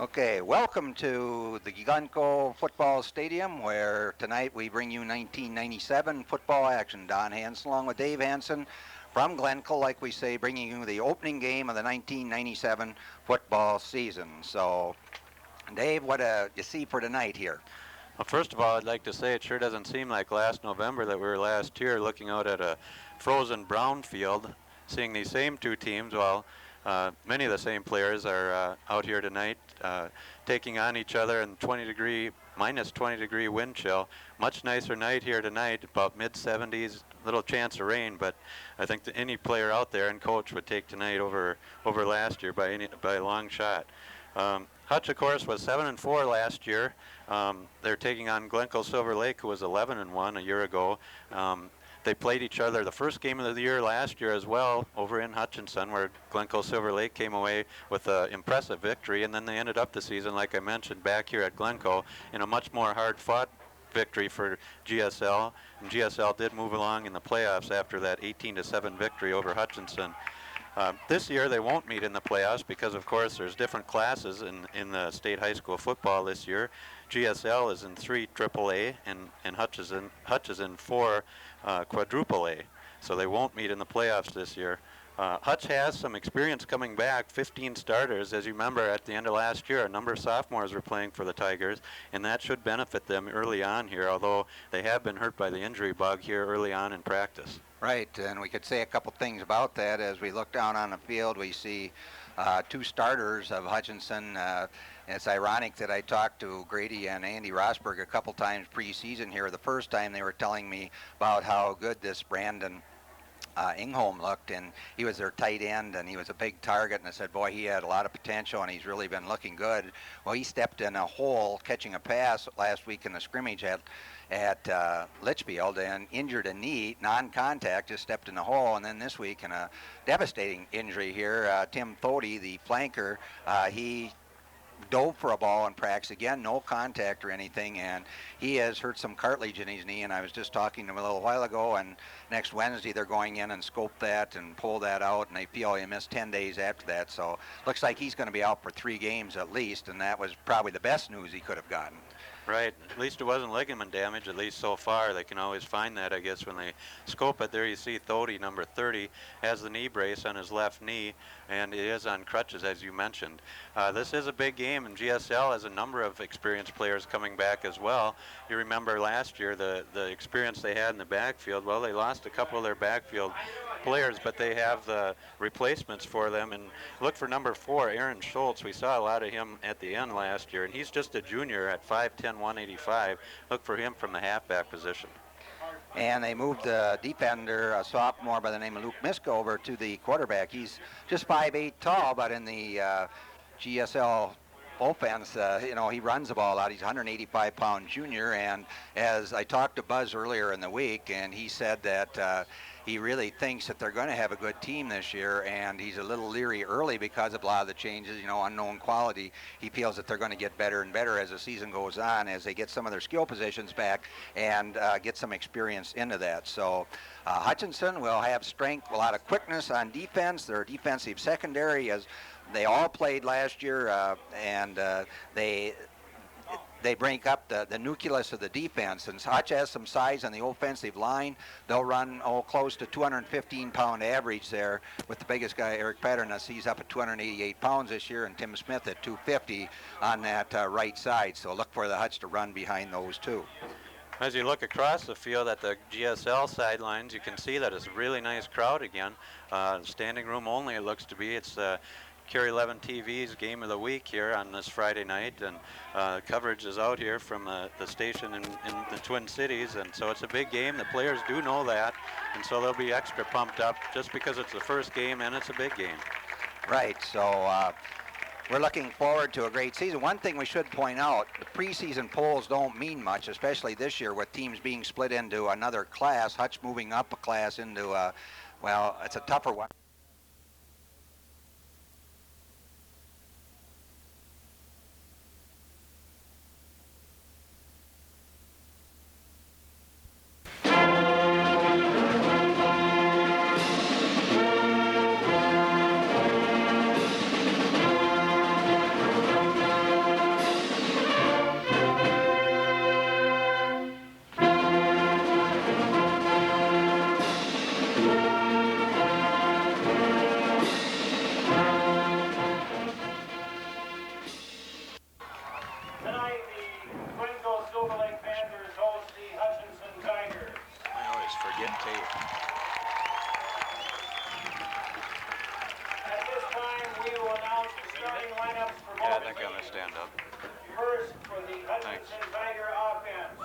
Okay, welcome to the Glencoe Football Stadium, where tonight we bring you 1997 football action. Don Hanson along with Dave Hanson from Glencoe, like we say, bringing you the opening game of the 1997 football season. So, Dave, what do you see for tonight here? Well, first of all, I'd like to say it sure doesn't seem like last November that we were last year looking out at a frozen brown field, seeing these same two teams. Well, many of the same players are out here tonight taking on each other in minus 20 degree wind chill. Much nicer night here tonight, about mid 70s, little chance of rain, but I think that any player out there and coach would take tonight over last year by a long shot. Hutch, of course, was 7-4 last year. They're taking on Glencoe Silver Lake, who was 11-1 a year ago. They played each other the first game of the year last year as well over in Hutchinson, where Glencoe Silver Lake came away with an impressive victory, and then they ended up the season, like I mentioned, back here at Glencoe in a much more hard-fought victory for GSL, and GSL did move along in the playoffs after that 18-7 victory over Hutchinson. This year they won't meet in the playoffs because, of course, there's different classes in the state high school football this year. GSL is in 3 AAA and Hutch is in 4 quadruple A, so they won't meet in the playoffs this year. Hutch has some experience coming back, 15 starters. As you remember, at the end of last year, a number of sophomores were playing for the Tigers, and that should benefit them early on here, although they have been hurt by the injury bug here early on in practice. Right, and we could say a couple things about that. As we look down on the field, we see 2 starters of Hutchinson. It's ironic that I talked to Grady and Andy Rosberg a couple times preseason here. The first time they were telling me about how good this Brandon Ingholm looked, and he was their tight end, and he was a big target, and I said, boy, he had a lot of potential, and he's really been looking good. Well, he stepped in a hole catching a pass last week in the scrimmage at Litchfield and injured a knee, non-contact, just stepped in the hole, and then this week in a devastating injury here, Tim Thody, the flanker, he dove for a ball in practice again, no contact or anything, and he has hurt some cartilage in his knee, and I was just talking to him a little while ago, and next Wednesday they're going in and scope that and pull that out, and they feel he missed 10 days after that, so looks like he's going to be out for 3 games at least, and that was probably the best news he could have gotten. Right. At least it wasn't ligament damage, at least so far. They can always find that, I guess, when they scope it. There you see Thody, number 30, has the knee brace on his left knee, and he is on crutches, as you mentioned. This is a big game, and GSL has a number of experienced players coming back as well. You remember last year the experience they had in the backfield. Well, they lost a couple of their backfield players, but they have the replacements for them. And look for number 4, Aaron Schultz. We saw a lot of him at the end last year, and he's just a junior at 5'10", 185. Look for him from the halfback position. And they moved the defender, a sophomore by the name of Luke Miska, over to the quarterback. He's just 5'8" tall, but in the GSL offense, he runs the ball out. He's a 185-pound junior, and as I talked to Buzz earlier in the week, and he said that he really thinks that they're going to have a good team this year, and he's a little leery early because of a lot of the changes, unknown quality. He feels that they're going to get better and better as the season goes on, as they get some of their skill positions back and get some experience into that. So Hutchinson will have strength, a lot of quickness on defense. Their defensive secondary, as they all played last year, and they break up the nucleus of the defense. And Hutch has some size on the offensive line. They'll run close to 215-pound average there, with the biggest guy, Eric Paternas. He's up at 288 pounds this year, and Tim Smith at 250 on that right side. So look for the Hutch to run behind those two. As you look across the field at the GSL sidelines, you can see that it's a really nice crowd again. Standing room only, it looks to be. It's Carey 11 TV's Game of the Week here on this Friday night, and coverage is out here from the station in the Twin Cities, and so it's a big game. The players do know that, and so they'll be extra pumped up just because it's the first game and it's a big game. Right, so we're looking forward to a great season. One thing we should point out, the preseason polls don't mean much, especially this year with teams being split into another class, Hutch moving up a class into it's a tougher one. tape. At this time, we will announce the starting lineups for Yeah, I both think I'm teams. gonna stand up. First, for the Hutchinson Tiger offense.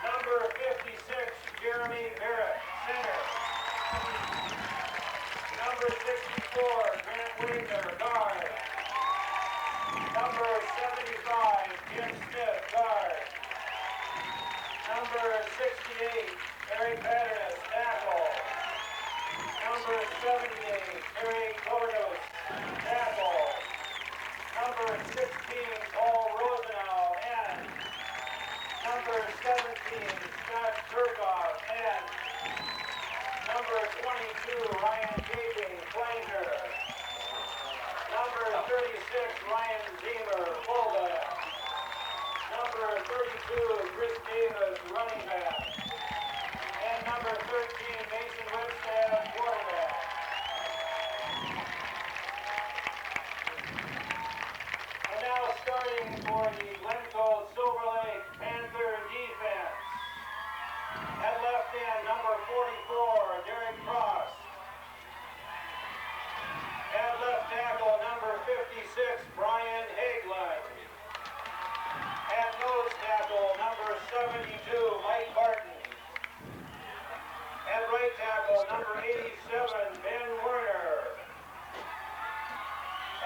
Number 56, Jeremy Barrett, center. Number 64, Grant Wagner, guard. Number 75, Jim Smith, guard. Number 68, Eric Patterson, tackle. Number 78, Terry Cordos, tackle. Number 16, Paul Rosenau, end. Number 17, Scott Kirchhoff, end. Number 22, Ryan J.J. flanker. Number 36, Ryan Zemer, fullback. Number 32, Chris Davis, running back. And number 13, Mason Whitstad, quarterback. And now starting for the Glencoe Silver Lake Panther defense. At left end, number 44, Derek Cross. At left tackle, number 56, Brian Hagelund. At nose tackle, number 72, Mike Barton. At right tackle, number 87, Ben Werner.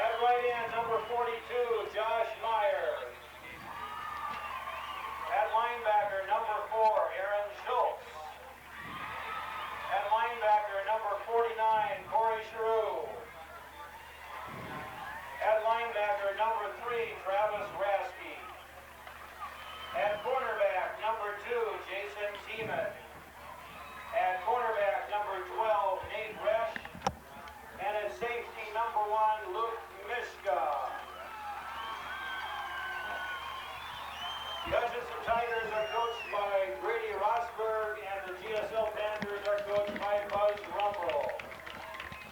At right end, number 42, Josh Meyer. At linebacker, number 4, Aaron Schultz. At linebacker, number 49, Corey Giroux. At linebacker, number 3, Travis Rasky. At cornerback, number 2, Jason Tiemann. At cornerback, number 12, Nate Resch. And at safety, number 1, Luke Mishka. The Hutchinson Tigers are coached by Grady Rosberg, and the GSL Panthers are coached by Buzz Rumble.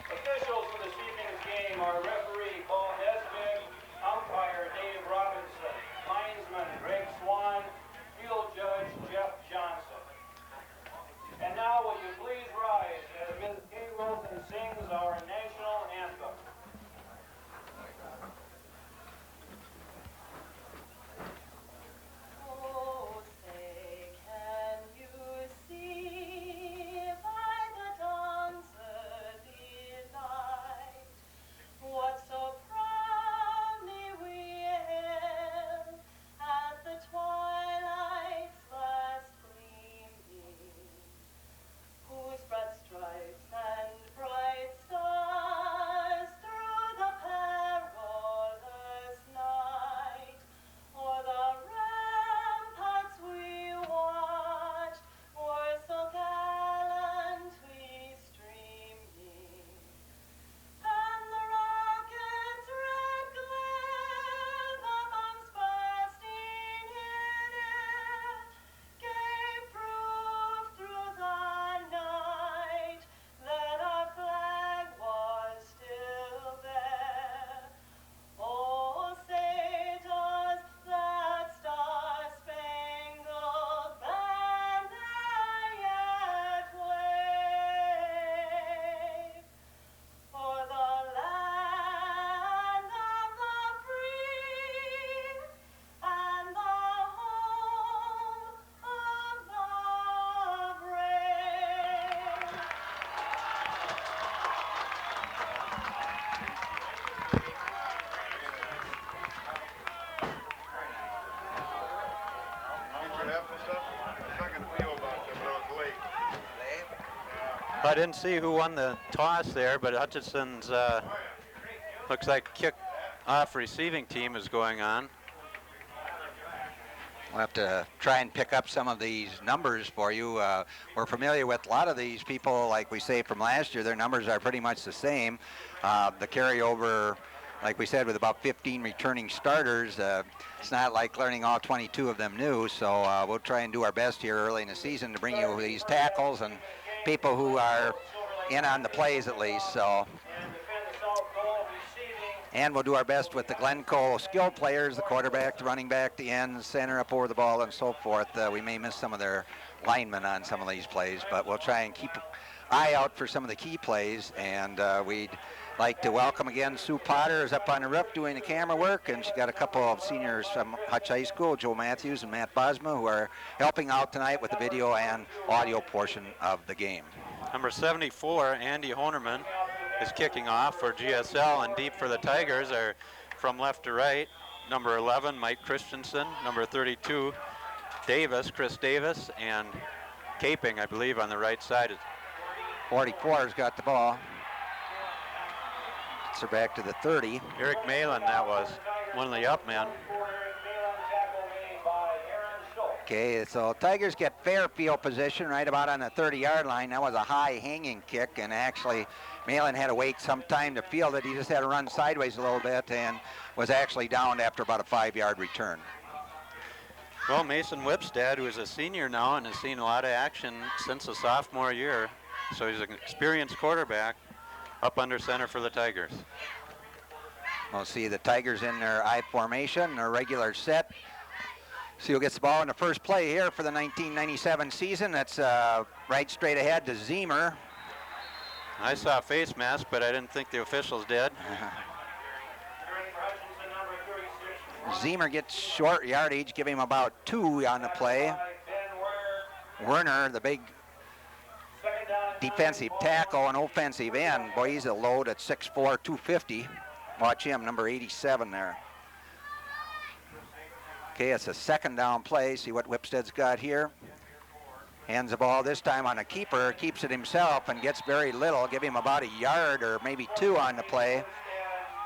Officials for this evening's game are referee Paul Nesbitt, umpire Dave Robinson, linesman Greg Swan, field judge Jeff Johnson. And now will you please rise as Ms. Kay Wilson sings our national anthem. Oh, say, can you see by the dawn's early light what so proudly we hailed at the twilight's last gleaming, whose broad stripes and bright stars through the perilous night o'er the ramparts we watched were so gallantly streaming, and the rocket's red glare, the bombs bursting in it, gave proof through the night that our flag was still there. Oh, say does that star-spangled banner yet wave for the land of the free and the home of the brave? I didn't see who won the toss there, but Hutchinson's looks like kick-off receiving team is going on. We'll have to try and pick up some of these numbers for you. We're familiar with a lot of these people, like we say from last year. Their numbers are pretty much the same. The carryover, like we said, with about 15 returning starters, it's not like learning all 22 of them new. So we'll try and do our best here early in the season to bring you these tackles and people who are in on the plays at least. So And defend the south goal, receiving And we'll do our best with the Glencoe skill players, the quarterback, the running back, the end, center up over the ball, and so forth. We may miss some of their linemen on some of these plays, but we'll try and keep an eye out for some of the key plays. And we'd like to welcome again Sue Potter, is up on the roof doing the camera work, and she's got a couple of seniors from Hutch High School, Joe Matthews and Matt Bosma, who are helping out tonight with the video and audio portion of the game. Number 74, Andy Honerman, is kicking off for GSL, and deep for the Tigers are from left to right. Number 11, Mike Christensen. Number 32, Chris Davis, and Caping, I believe, on the right side. 44's got the ball. Gets her back to the 30. Eric Malin, that was one of the up men. Okay, so Tigers get fair field position right about on the 30-yard line. That was a high hanging kick, and actually Malin had to wait some time to field it. He just had to run sideways a little bit and was actually downed after about a 5-yard return. Well, Mason Whipstead, who is a senior now and has seen a lot of action since the sophomore year, so he's an experienced quarterback, up under center for the Tigers. We'll see the Tigers in their I formation, their regular set. See who gets the ball in the first play here for the 1997 season. That's right straight ahead to Zemer. I saw a face mask, but I didn't think the officials did. Zemer gets short yardage, give him about 2 on the play. Werner, the big defensive tackle and offensive end. Boy, he's a load at 6'4", 250. Watch him, number 87 there. Okay, it's a second down play. See what Whipstead's got here. Hands the ball this time on a keeper, keeps it himself and gets very little. Give him about 1 yard or maybe 2 on the play.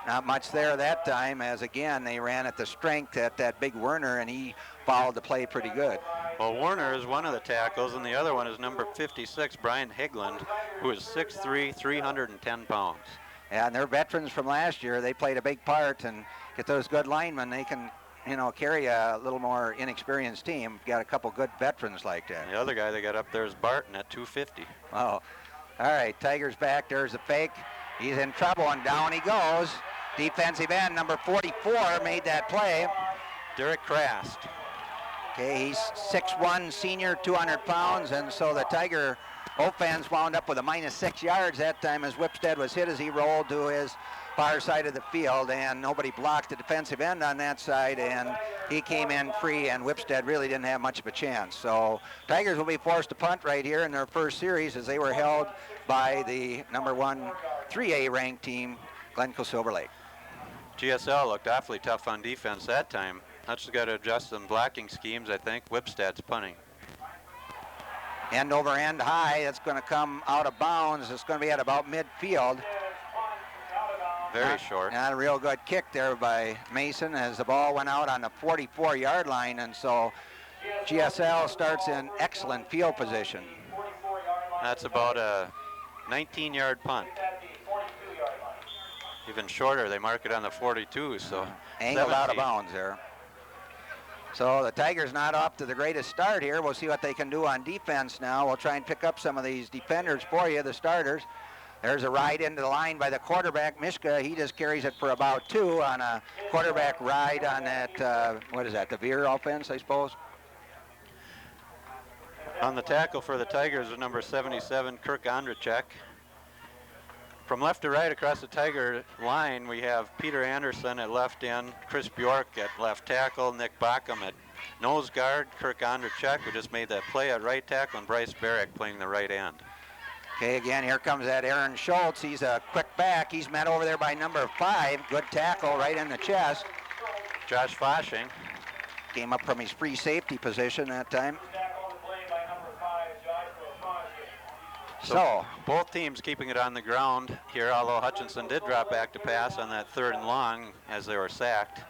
Not much there that time, as again, they ran at the strength at that big Werner, and he followed the play pretty good. Well, Werner is one of the tackles, and the other one is number 56, Brian Higland, who is 6'3", 310 pounds. Yeah, and they're veterans from last year. They played a big part, and get those good linemen, they can, you know, carry a little more inexperienced team. Got a couple good veterans like that. The other guy they got up there is Barton at 250. Oh, all right, Tigers back. There's a fake. He's in trouble, and down he goes. Defensive end, number 44, made that play. Derek Krast. Okay, he's 6'1", senior, 200 pounds, and so the Tiger offense wound up with a -6 yards that time as Whipstead was hit as he rolled to his far side of the field, and nobody blocked the defensive end on that side, and he came in free, and Whipstead really didn't have much of a chance. So Tigers will be forced to punt right here in their first series as they were held by the number 1 3A ranked team, Glencoe Silver Lake. GSL looked awfully tough on defense that time. Hutch has got to adjust some blocking schemes, I think. Whipstead's punting. End over end high. That's going to come out of bounds. It's going to be at about midfield. Very short. Not a real good kick there by Mason as the ball went out on the 44-yard line, and so GSL starts in excellent field position. That's about a 19-yard punt. Even shorter, they mark it on the 42, so angled out of 17. bounds there. So the Tigers not off to the greatest start here. We'll see what they can do on defense now. We'll try and pick up some of these defenders for you, the starters. There's a ride into the line by the quarterback, Mishka. He just carries it for about 2 on a quarterback ride on that, what is that, the Veer offense, I suppose? On the tackle for the Tigers is number 77, Kirk Ondrachek. From left to right across the Tiger line, we have Peter Anderson at left end, Chris Bjork at left tackle, Nick Bockham at nose guard, Kirk Ondrachek, who just made that play at right tackle, and Bryce Barrick playing the right end. Okay, again, here comes that Aaron Schultz. He's a quick back. He's met over there by number 5. Good tackle right in the chest. Josh Foshing. Came up from his free safety position that time. So both teams keeping it on the ground here, although Hutchinson did drop back to pass on that 3rd and long as they were sacked.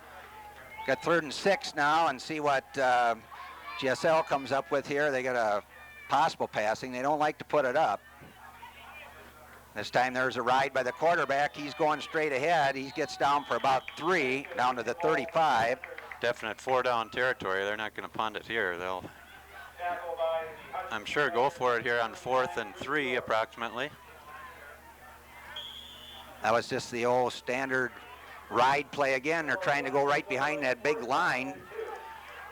got 3rd and 6 now, and see what GSL comes up with here. They got a possible passing. They don't like to put it up. This time there's a ride by the quarterback. He's going straight ahead. He gets down for about 3, down to the 35. Definite 4-down territory. They're not going to punt it here. They'll, I'm sure, go for it here on 4th and 3 approximately. That was just the old standard ride play again. They're trying to go right behind that big line.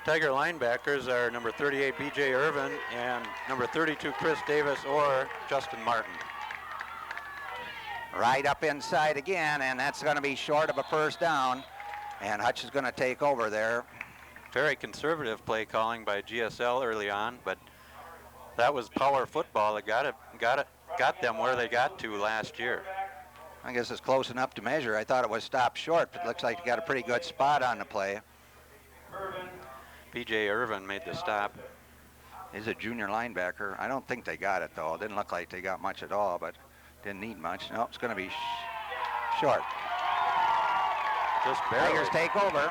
Tiger linebackers are number 38, B.J. Irvin, and number 32, Chris Davis or Justin Martin. Right up inside again, and that's going to be short of a first down. And Hutch is going to take over there. Very conservative play calling by GSL early on, but that was power football that got them where they got to last year. I guess it's close enough to measure. I thought it was stopped short, but it looks like you got a pretty good spot on the play. B.J. Irvin made the stop. He's a junior linebacker. I don't think they got it, though. It didn't look like they got much at all, but didn't need much. No, it's going to be short. Just barely. Tigers take over.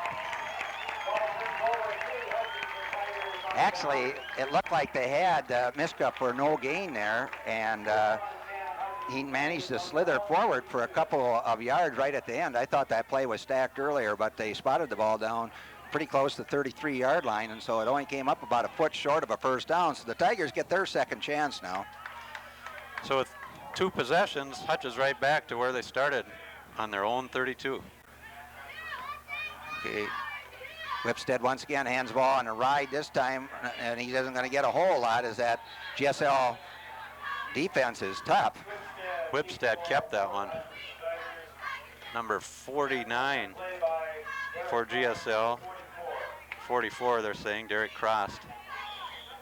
Actually, it looked like they had Miska for no gain there, and he managed to slither forward for a couple of yards right at the end. I thought that play was stacked earlier, but they spotted the ball down pretty close to the 33-yard line, and so it only came up about a foot short of a first down. So the Tigers get their second chance now. So with 2 possessions, Hutch is right back to where they started on their own 32. Okay. Whipstead once again hands the ball on a ride this time, and he isn't going to get a whole lot as that GSL defense is tough. Whipstead kept that one. Number 49 for GSL. 44, they're saying, Derek Cross.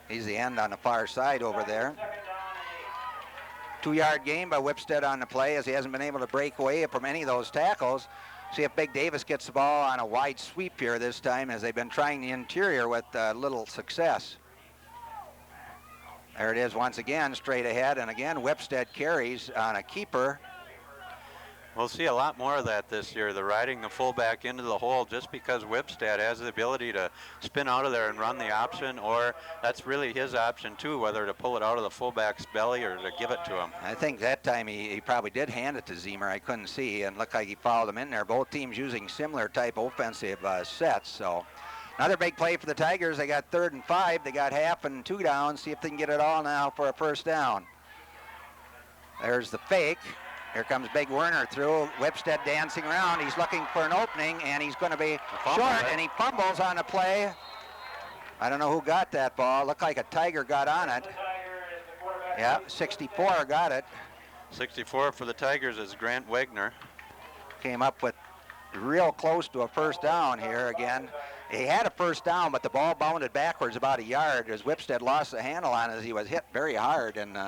He's the end on the far side over there. 2-yard gain by Whipstead on the play as he hasn't been able to break away from any of those tackles. See if Big Davis gets the ball on a wide sweep here this time, as they've been trying the interior with little success. There it is once again, straight ahead, and again Whipstead carries on a keeper. We'll see a lot more of that this year, the riding the fullback into the hole, just because Whipstead has the ability to spin out of there and run the option, or that's really his option too, whether to pull it out of the fullback's belly or to give it to him. I think that time he probably did hand it to Zemer. I couldn't see, and looked like he fouled him in there. Both teams using similar type offensive sets. So another big play for the Tigers. They got 3rd and 5. They got half and 2 down. See if they can get it all now for a first down. There's the fake. Here comes Big Werner through. Whipstead dancing around. He's looking for an opening, and he's going to be short, and he fumbles on the play. I don't know who got that ball. Looked like a Tiger got on it. Yeah, 64 got it. 64 for the Tigers is Grant Wagner. Came up with real close to a first down here again. He had a first down, but the ball bounded backwards about a yard as Whipstead lost the handle on it as he was hit very hard in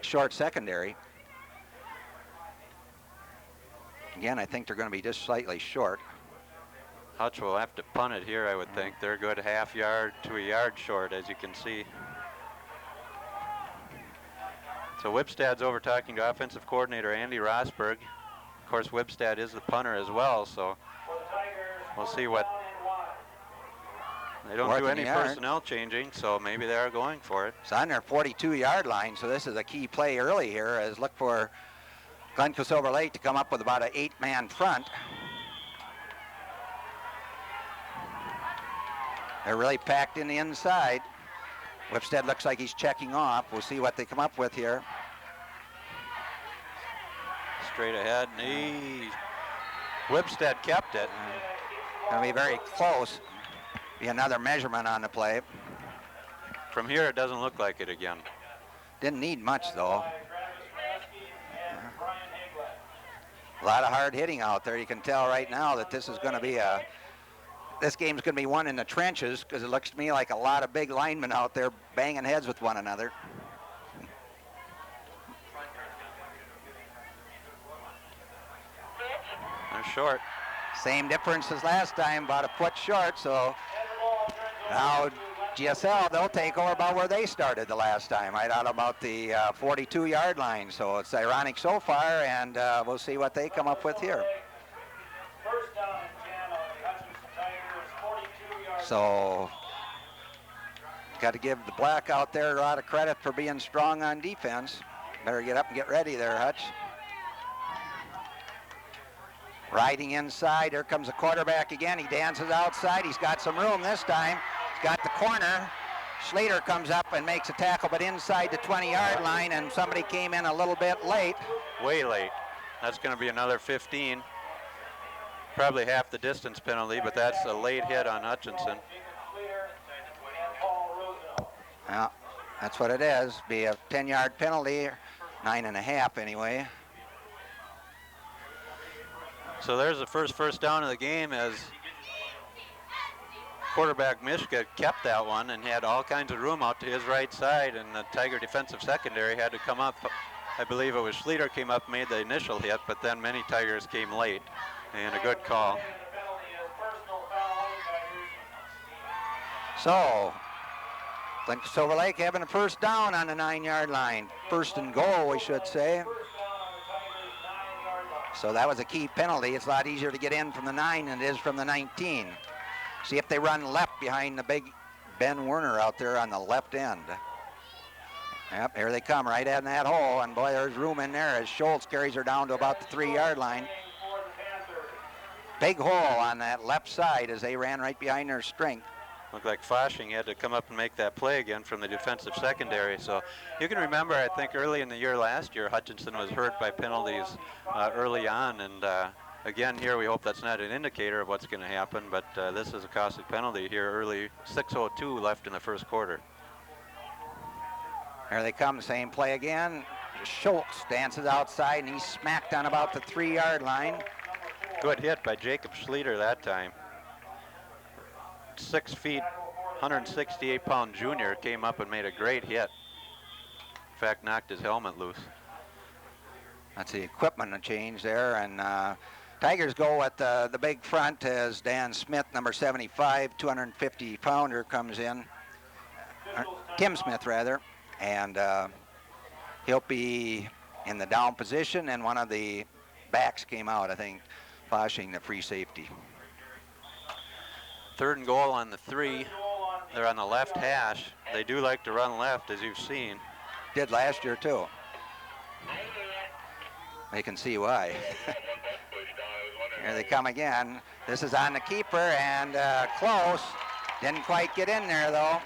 short secondary. Again, I think they're going to be just slightly short. Hutch will have to punt it here, I would think. They're a good half yard to a yard short, as you can see. So Whipstead's over talking to offensive coordinator Andy Rosberg. Of course, Whipstead is the punter as well, so we'll see what. They don't do any personnel changing, so maybe they are going for it. It's on their 42-yard line, so this is a key play early here, as look for Glencoe Silver Lake to come up with about an 8-man front. They're really packed in the inside. Whipstead looks like he's checking off. We'll see what they come up with here. Straight ahead. Whipstead kept it. Going to be very close. Be another measurement on the play. From here, it doesn't look like it again. Didn't need much, though. A lot of hard hitting out there. You can tell right now that this is going to be this game's going to be won in the trenches, because it looks to me like a lot of big linemen out there banging heads with one another. They're short. Same difference as last time, about a foot short. So now GSL, they'll take over about where they started the last time, right out about the 42-yard line. So it's ironic so far, and we'll see what they come up with here. First down and 10 on the Hutchinson Tigers, 42-yard. So got to give the black out there a lot of credit for being strong on defense. Better get up and get ready there, Hutch. Riding inside, here comes the quarterback again. He dances outside. He's got some room this time. He's got the corner. Slater comes up and makes a tackle, but inside the 20-yard line, and somebody came in a little bit late. Way late. That's going to be another 15. probably half the distance penalty, but that's a late hit on Hutchinson. Yeah, that's what it is. Be a 10-yard penalty, 9.5 anyway. So there's the first down of the game as quarterback Mishka kept that one and had all kinds of room out to his right side, and the Tiger defensive secondary had to come up. I believe it was Schlueter came up, made the initial hit, but then many Tigers came late, and a good call. So, Glencoe Silver Lake having a first down on the 9-yard line. First and goal, we should say. So that was a key penalty. It's a lot easier to get in from the 9 than it is from the 19. See if they run left behind the big Ben Werner out there on the left end. Yep, here they come right in that hole, and boy, there's room in there as Schultz carries her down to about the 3-yard line. Big hole on that left side as they ran right behind their strength. Looked like Foshing had to come up and make that play again from the defensive secondary. So you can remember, I think early in the year last year, Hutchinson was hurt by penalties early on, and again here we hope that's not an indicator of what's going to happen, but this is a costly penalty here early, 6:02 left in the first quarter. Here they come, same play again. Schultz dances outside and he's smacked on about the 3-yard line. Good hit by Jacob Schlueter that time. 6 feet, 168-pound junior came up and made a great hit. In fact, knocked his helmet loose. That's the equipment change there, and Tigers go at the big front as Dan Smith, number 75, 250-pounder, comes in. Tim Smith, rather, and he'll be in the down position, and one of the backs came out, I think, flashing the free safety. 3rd and goal on the 3. They're on the left hash. They do like to run left, as you've seen. Did last year, too. They can see why. Here they come again. This is on the keeper, and close. Didn't quite get in there, though.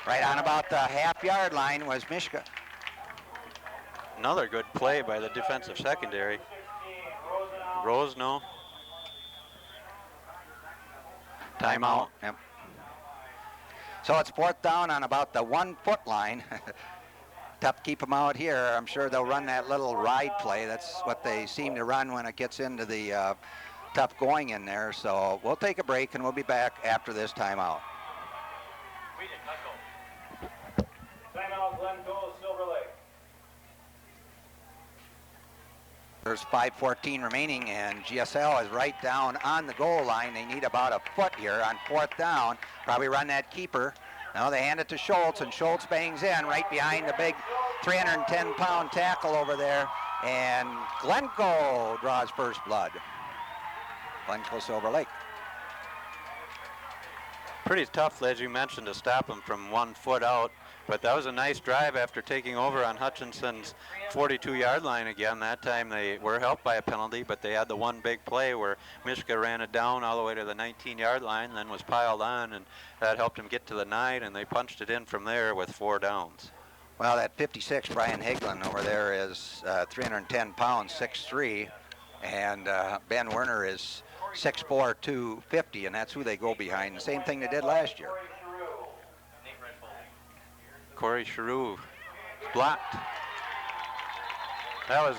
Right on about the half-yard line was Mishka. Another good play by the defensive secondary. Rosno. Timeout. Yep. So it's 4th down on about the 1-foot line. Tough to keep them out here. I'm sure they'll run that little ride play. That's what they seem to run when it gets into the tough going in there. So we'll take a break and we'll be back after this timeout. Timeout, Glencoe, Silver Lake. There's 5:14 remaining, and GSL is right down on the goal line. They need about a foot here on 4th down. Probably run that keeper. Now they hand it to Schultz, and Schultz bangs in right behind the big 310-pound tackle over there. And Glencoe draws first blood. Glencoe Silver Lake. Pretty tough, as you mentioned, to stop him from 1 foot out. But that was a nice drive after taking over on Hutchinson's 42-yard line again. That time they were helped by a penalty, but they had the one big play where Mishka ran it down all the way to the 19-yard line, then was piled on, and that helped him get to the 9, and they punched it in from there with 4 downs. Well, that 56, Brian Hagelin over there is 310 pounds, 6'3", and Ben Werner is 6'4", 250, and that's who they go behind. The same thing they did last year. Corey Cheroux blocked. That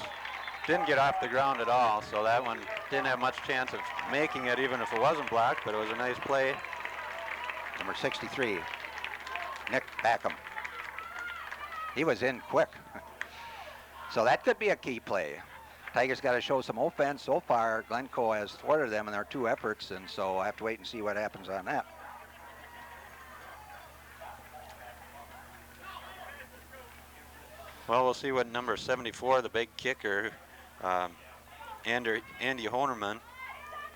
didn't get off the ground at all, so that one didn't have much chance of making it, even if it wasn't blocked, but it was a nice play. Number 63, Nick Backham. He was in quick. So that could be a key play. Tigers got to show some offense. So far, Glencoe has thwarted them in their 2 efforts, and so I have to wait and see what happens on that. Well, we'll see what number 74, the big kicker, Andy Honerman,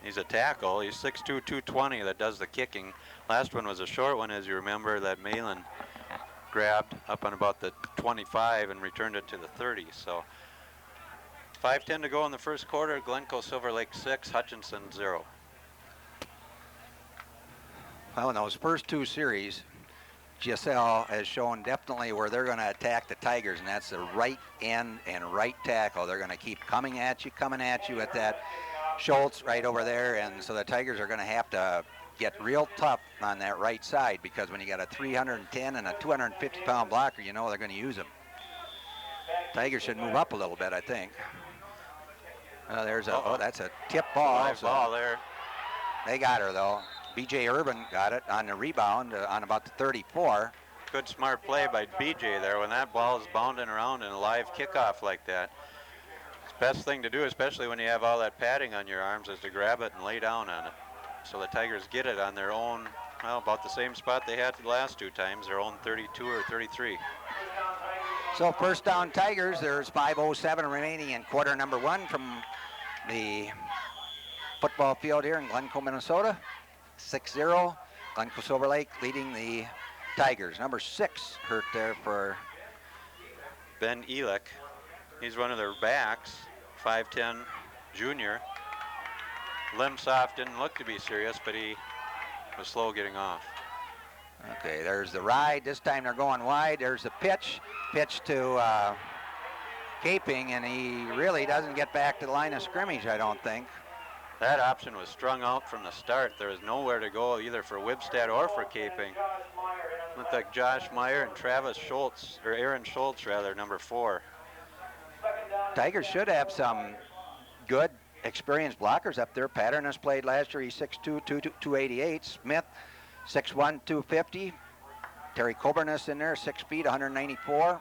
he's a tackle. He's 6'2", 220 that does the kicking. Last one was a short one, as you remember, that Malin grabbed up on about the 25 and returned it to the 30. So 5:10 to go in the first quarter. Glencoe Silver Lake 6, Hutchinson 0. Well, in those first 2 series, GSL has shown definitely where they're going to attack the Tigers, and that's the right end and right tackle. They're going to keep coming at you at that Schultz right over there, and so the Tigers are going to have to get real tough on that right side, because when you got a 310 and a 250-pound blocker, you know they're going to use him. Tigers should move up a little bit, I think. That's a tip ball. Live ball there. They got her though. B.J. Urban got it on the rebound on about the 34. Good smart play by BJ there when that ball is bounding around in a live kickoff like that. It's the best thing to do, especially when you have all that padding on your arms, is to grab it and lay down on it. So the Tigers get it on their own, well, about the same spot they had the last two times, their own 32 or 33. So first down Tigers. There's 5:07 remaining in quarter number 1 from the football field here in Glencoe, Minnesota. 6-0. Glencoe Silver Lake leading the Tigers. Number 6 hurt there for Ben Elick. He's one of their backs, 5'10 junior. Limb soft, didn't look to be serious, but he was slow getting off. Okay, there's the ride. This time they're going wide. There's the pitch. Pitch to Caping, and he really doesn't get back to the line of scrimmage, I don't think. That option was strung out from the start. There was nowhere to go either for Wibstad or for Caping. Looked like Josh Meyer and Travis Schultz, or Aaron Schultz rather, number 4. Tigers should have some good experienced blockers up there. Pattern has played last year. He's 6'2", 288. Smith, 6'1", 250. Terry Coburnis in there, 6 feet, 194.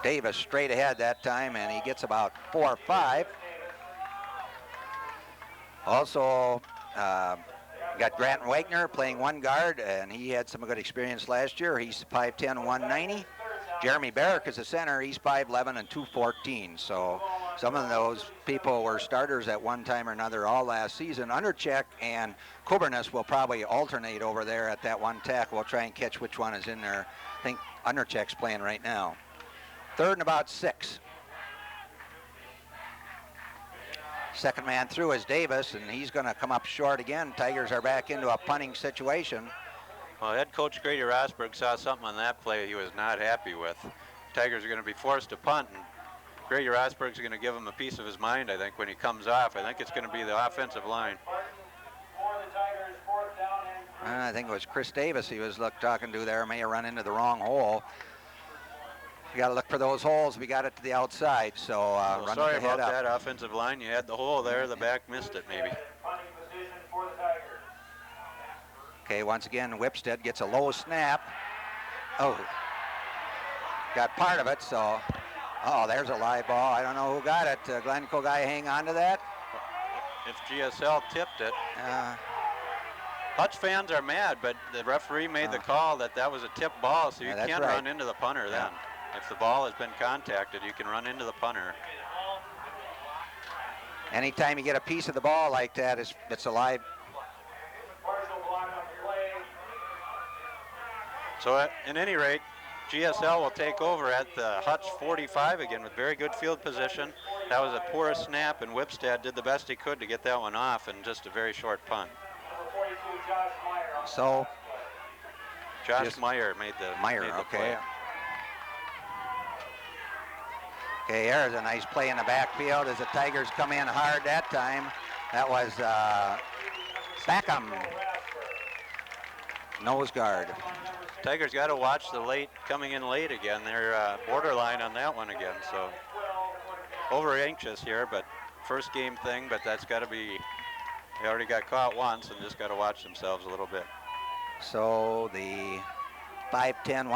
Davis straight ahead that time, and he gets about 4 or 5. Also, got Grant Wagner playing one guard, and he had some good experience last year. He's 5'10", 190. Jeremy Barrick is a center. He's 5'11" and 214. So some of those people were starters at one time or another all last season. Undercheck and Coburnis will probably alternate over there at that one tackle. We'll try and catch which one is in there. I think Undercheck's playing right now. 3rd and about 6. Second man through is Davis, and he's going to come up short again. Tigers are back into a punting situation. Well, head coach Grady Rosberg saw something on that play he was not happy with. Tigers are going to be forced to punt, and Grady Rosberg's going to give him a piece of his mind, I think, when he comes off. I think it's going to be the offensive line. I think it was Chris Davis he was talking to there. May have run into the wrong hole. You got to look for those holes. We got it to the outside, so run sorry the head about up. that offensive line. You had the hole there. The back missed it, maybe. Okay, once again, Whipstead gets a low snap. Oh, got part of it, so, oh, there's a live ball. I don't know who got it. Glencoe guy hang on to that? If GSL tipped it. Hutch fans are mad, but the referee made the call that was a tip ball, so you can't run into the punter then. If the ball has been contacted, you can run into the punter. Anytime you get a piece of the ball like that, it's a live. So at any rate, GSL will take over at the Hutch 45 again with very good field position. That was a poor snap, and Whipstead did the best he could to get that one off in just a very short punt. So Josh Meyer made the play. Okay, there's a nice play in the backfield as the Tigers come in hard that time. That was Backham, nose guard. Tigers got to watch the coming in late again. They're borderline on that one again, so over anxious here, but first game thing, but that's got to be, they already got caught once and just got to watch themselves a little bit. So the 5'10",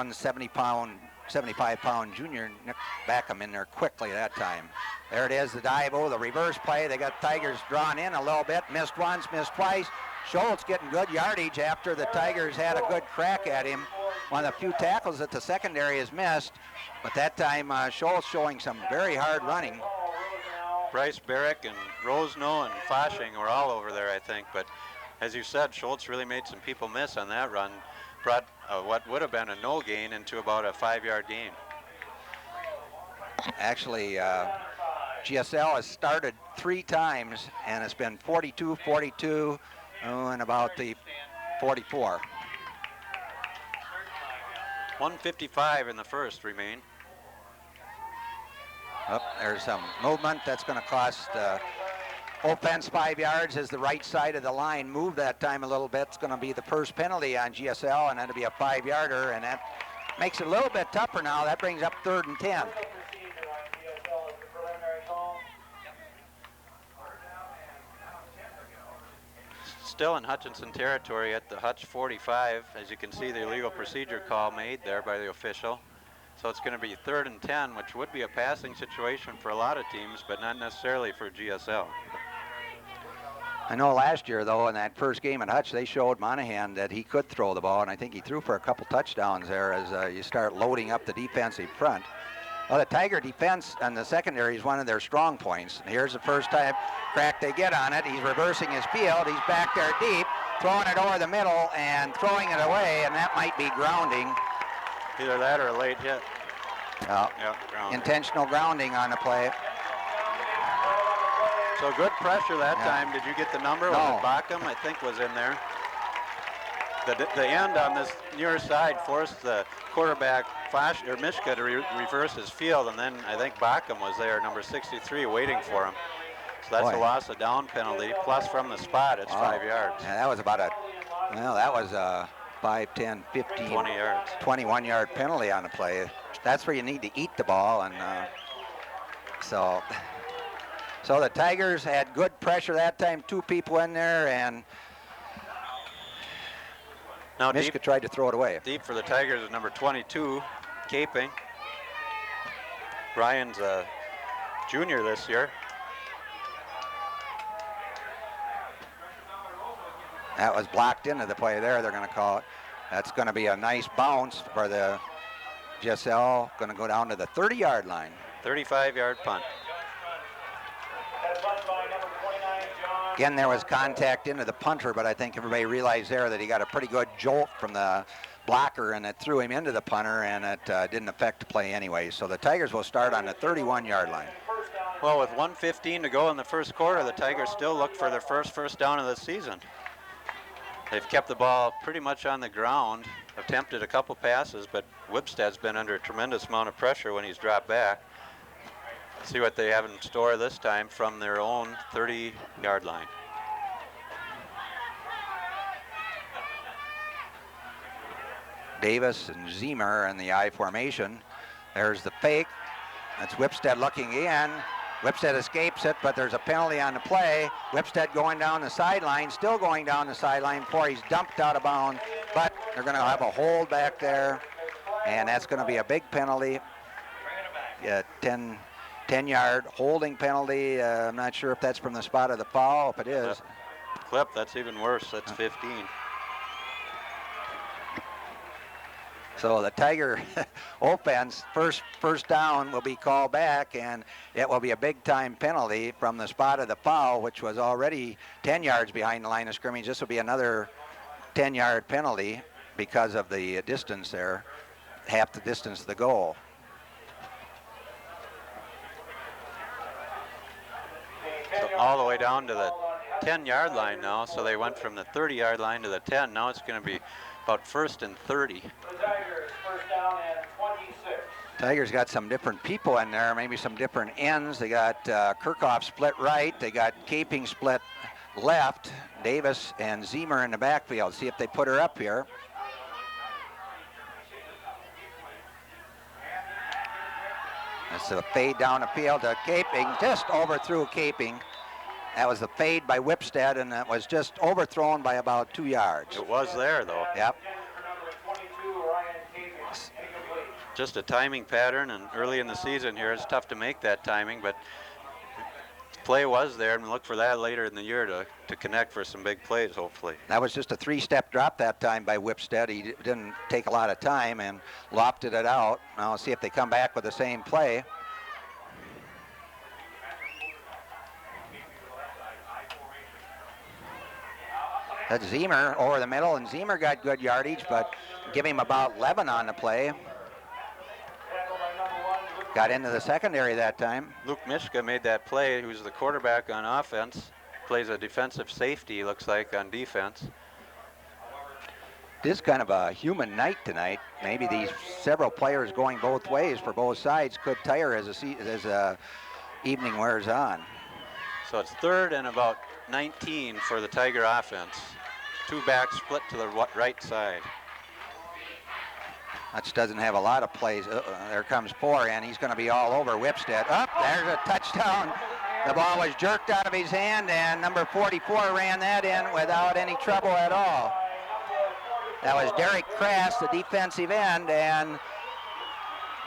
175-pound junior Nick Backham in there quickly that time. There it is, the dive, the reverse play. They got Tigers drawn in a little bit, missed once, missed twice. Schultz getting good yardage after the Tigers had a good crack at him. One of the few tackles that the secondary has missed, but that time Schultz showing some very hard running. Bryce Barrick and Rosno and Foshing were all over there, I think, but as you said, Schultz really made some people miss on that run. Brought what would have been a no gain into about a 5-yard gain. Actually, GSL has started 3 times, and it's been 42, 42, and about the 44. 1:55 in the first remain. Oh, there's some movement. That's going to cost offense 5 yards as the right side of the line moved that time a little bit. It's going to be the first penalty on GSL, and that'll be a 5-yarder, and that makes it a little bit tougher now. That brings up 3rd and 10. Procedure on GSL is the preliminary call. Still in Hutchinson territory at the Hutch 45. As you can see, the illegal procedure call made there by the official. So it's going to be 3rd and 10, which would be a passing situation for a lot of teams, but not necessarily for GSL. I know last year, though, in that first game at Hutch, they showed Monahan that he could throw the ball, and I think he threw for a couple touchdowns there as you start loading up the defensive front. Well, the Tiger defense on the secondary is one of their strong points. Here's the first time crack they get on it. He's reversing his field. He's back there deep, throwing it over the middle and throwing it away, and that might be grounding. Either that or a late hit. Yeah, Ground. intentional grounding on the play. So good pressure that Yeah. time. Did you get the number? No. Was it Backham? I think was in there. The end on this near side forced the quarterback Mishka to reverse his field, and then I think Backham was there, number 63, waiting for him. So that's Boy. a loss of down penalty. Plus from the spot, it's Wow. 5 yards. Yeah, that was about that was a 5, 10, 15, 20 yards. 21-yard penalty on the play. That's where you need to eat the ball, and so the Tigers had good pressure that time. 2 people in there, and Now Mishka tried to throw it away. deep for the Tigers is number 22, Caping. Ryan's a junior this year. That was blocked into the play there, they're going to call it. That's going to be a nice bounce for the GSL. Going to go down to the 30-yard line. 35-yard punt. That's punched by number 29, John. Again, there was contact into the punter, but I think everybody realized there that he got a pretty good jolt from the blocker, and it threw him into the punter, and it didn't affect the play anyway. So the Tigers will start on the 31-yard line. Well, with 1:15 to go in the first quarter, the Tigers still look for their first down of the season. They've kept the ball pretty much on the ground, attempted a couple passes, but Whipstead's been under a tremendous amount of pressure when he's dropped back. See what they have in store this time from their own 30-yard line. Davis and Zemer in the I formation. There's the fake. That's Whipstead looking in. Whipstead escapes it, but there's a penalty on the play. Whipstead going down the sideline, still going down the sideline before he's dumped out of bounds, but they're going to have a hold back there, and that's going to be a big penalty. 10-yard holding penalty. I'm not sure if that's from the spot of the foul. If it is, Clip, that's even worse. That's 15. so the Tiger offense, first down will be called back, and it will be a big-time penalty from the spot of the foul, which was already 10 yards behind the line of scrimmage. This will be another 10-yard penalty because of the distance there, half the distance to the goal. So all the way down to the 10-yard line now. So they went from the 30-yard line to the 10. Now it's going to be about 1st and 30. The Tigers, first down and 26. Tigers got some different people in there, maybe some different ends. They got Kirchhoff split right. They got Caping split left. Davis and Zemer in the backfield. See if they put her up here. That's a fade down the field to Caping. Just overthrew Caping. That was the fade by Whipstead, and that was just overthrown by about 2 yards. It was there, though. Yep. For number 22, Ryan Caping, incomplete. Just a timing pattern, and early in the season here, it's tough to make that timing, but play was there, and look for that later in the year to connect for some big plays, hopefully. That was just a 3-step drop that time by Whipstead. He didn't take a lot of time and lofted it out. Now we'll see if they come back with the same play. That's Zemer over the middle, and Zemer got good yardage, but give him about 11 on the play. Tackled by number 1, Luke Got into the secondary that time. Luke Mishka made that play. Who's the quarterback on offense. Plays a defensive safety, looks like, on defense. It is kind of a human night tonight. Maybe these several players going both ways for both sides could tire as the evening wears on. So it's 3rd and about 19 for the Tiger offense. 2 backs split to the right side. Hutch doesn't have a lot of plays. There comes Poor, and he's going to be all over Whipstead. Up, there's a touchdown. The ball was jerked out of his hand, and number 44 ran that in without any trouble at all. That was Derek Crass, the defensive end, and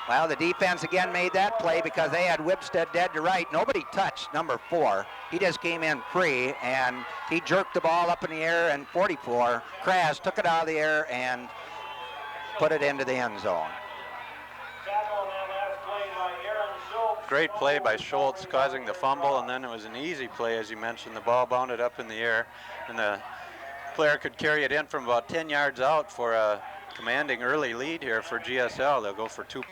well, the defense again made that play because they had Whipstead dead to right. Nobody touched number 4. He just came in free, and he jerked the ball up in the air, and 44, Crass, took it out of the air and put it into the end zone. Great play by Schultz, causing the fumble, and then it was an easy play, as you mentioned. The ball bounded up in the air, and the player could carry it in from about 10 yards out for a commanding early lead here for GSL. They'll go for 2